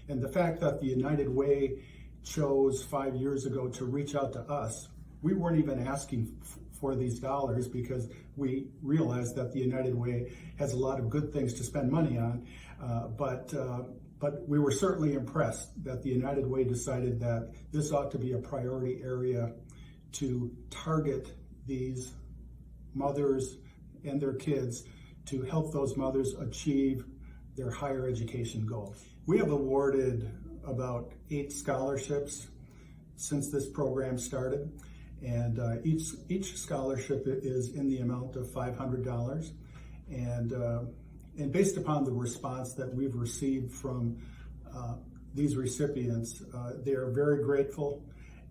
And the fact that the United Way chose 5 years ago to reach out to us, we weren't even asking for these dollars because we realized that the United Way has a lot of good things to spend money on. But we were certainly impressed that the United Way decided that this ought to be a priority area to target these mothers and their kids to help those mothers achieve their higher education goals. We have awarded about 8 scholarships since this program started, and each scholarship is in the amount of $500. And based upon the response that we've received from these recipients, they are very grateful,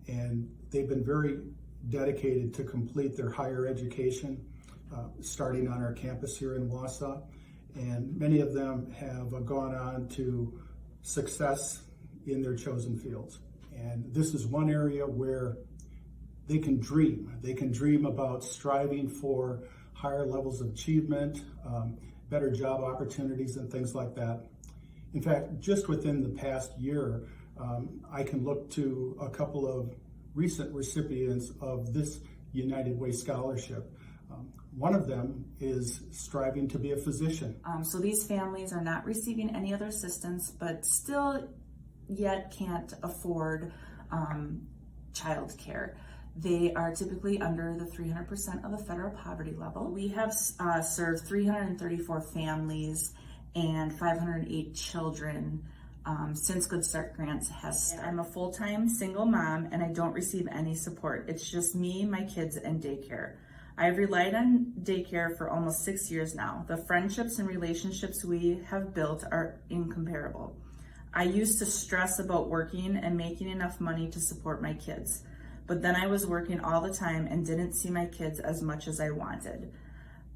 and they've been very dedicated to complete their higher education, starting on our campus here in Wausau. And many of them have gone on to success in their chosen fields. And this is one area where they can dream. They can dream about striving for higher levels of achievement, better job opportunities, and things like that. In fact, just within the past year, I can look to a couple of recent recipients of this United Way scholarship. One of them is striving to be a physician. So these families are not receiving any other assistance, but still yet can't afford child care. They are typically under the 300% of the federal poverty level. We have served 334 families and 508 children since Good Start Grants has started. I'm a full-time single mom and I don't receive any support. It's just me, my kids, and daycare. I've relied on daycare for almost 6 years now. The friendships and relationships we have built are incomparable. I used to stress about working and making enough money to support my kids, but then I was working all the time and didn't see my kids as much as I wanted.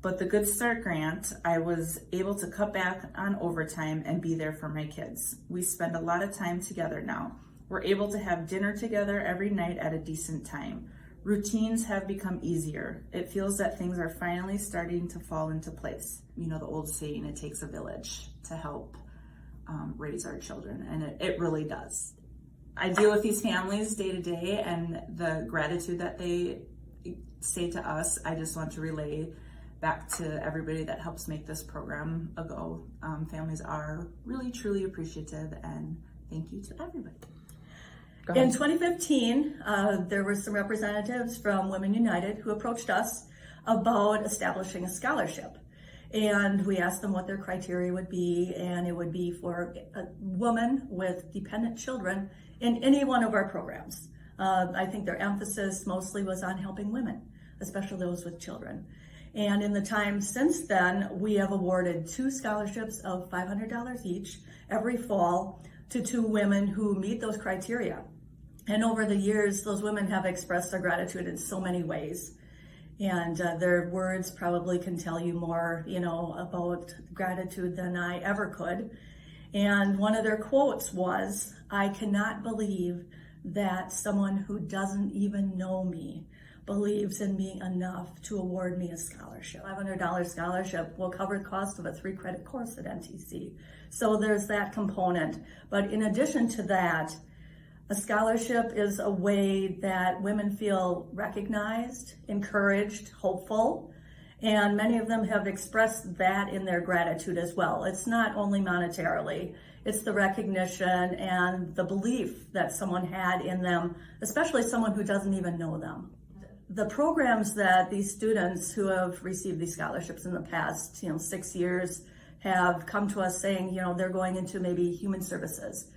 But the Good Start Grant, I was able to cut back on overtime and be there for my kids. We spend a lot of time together now. We're able to have dinner together every night at a decent time. Routines have become easier. It feels that things are finally starting to fall into place. You know the old saying, it takes a village to help raise our children, and it really does. I deal with these families day to day, and the gratitude that they say to us, I just want to relay back to everybody that helps make this program a go. Families are really, truly appreciative, and thank you to everybody. In 2015, there were some representatives from Women United who approached us about establishing a scholarship. And we asked them what their criteria would be, and it would be for a woman with dependent children in any one of our programs. I think their emphasis mostly was on helping women, especially those with children. And in the time since then, we have awarded 2 scholarships of $500 each every fall to 2 women who meet those criteria. And over the years, those women have expressed their gratitude in so many ways. And their words probably can tell you more, about gratitude than I ever could. And one of their quotes was, "I cannot believe that someone who doesn't even know me believes in me enough to award me a scholarship." $500 scholarship will cover the cost of a 3-credit course at NTC. So there's that component. But in addition to that, a scholarship is a way that women feel recognized, encouraged, hopeful, and many of them have expressed that in their gratitude as well. It's not only monetarily, it's the recognition and the belief that someone had in them, especially someone who doesn't even know them. The programs that these students who have received these scholarships in the past, 6 years, have come to us saying, they're going into maybe human services.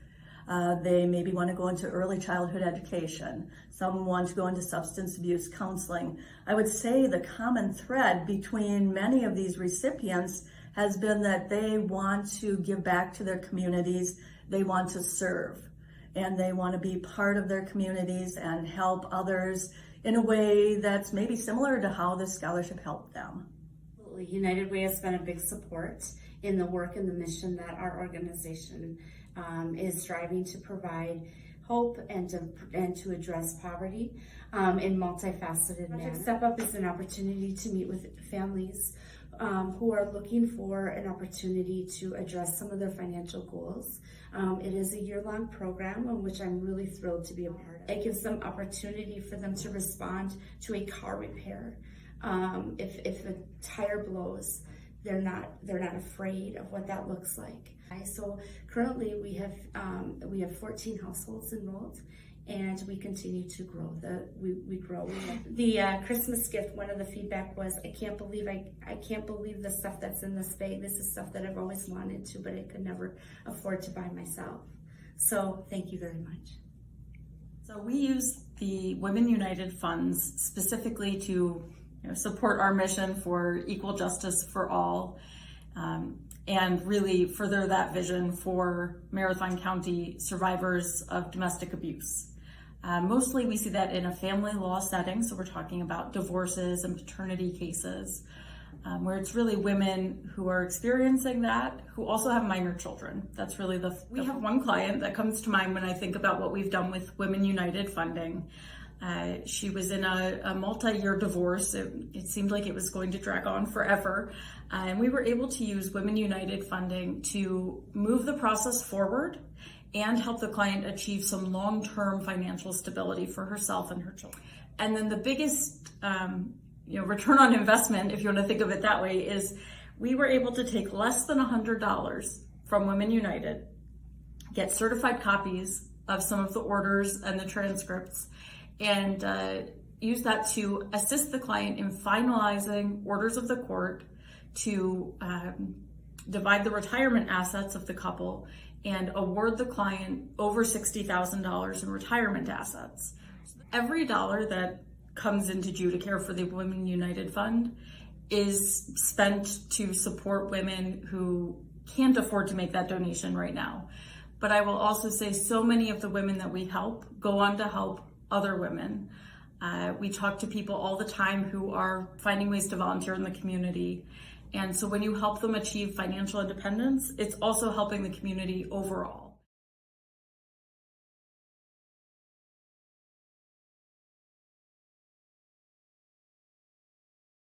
They maybe want to go into early childhood education. Some want to go into substance abuse counseling. I would say the common thread between many of these recipients has been that they want to give back to their communities. They want to serve, and they want to be part of their communities and help others in a way that's maybe similar to how this scholarship helped them. Absolutely. United Way has been a big support in the work and the mission that our organization is striving to provide hope and to address poverty in multifaceted manner. Step Up is an opportunity to meet with families who are looking for an opportunity to address some of their financial goals. It is a year-long program in which I'm really thrilled to be a part of. It gives them opportunity for them to respond to a car repair. If a tire blows, they're not afraid of what that looks like. So currently we have 14 households enrolled, and we continue to grow. We grow. The Christmas gift, one of the feedback was, I can't believe the stuff that's in this bag. This is stuff that I've always wanted to, but I could never afford to buy myself. So thank you very much. So we use the Women United funds specifically to support our mission for equal justice for all, and really further that vision for Marathon County survivors of domestic abuse. Mostly we see that in a family law setting, so we're talking about divorces and paternity cases, where it's really women who are experiencing that, who also have minor children. That's really we have one client that comes to mind when I think about what we've done with Women United funding. She was in a multi-year divorce. It seemed like it was going to drag on forever. And we were able to use Women United funding to move the process forward and help the client achieve some long-term financial stability for herself and her children. And then the biggest return on investment, if you want to think of it that way, is we were able to take less than $100 from Women United, get certified copies of some of the orders and the transcripts, and use that to assist the client in finalizing orders of the court to divide the retirement assets of the couple and award the client over $60,000 in retirement assets. Every dollar that comes into Judicare for the Women United Fund is spent to support women who can't afford to make that donation right now. But I will also say so many of the women that we help go on to help other women. We talk to people all the time who are finding ways to volunteer in the community. And so when you help them achieve financial independence, it's also helping the community overall.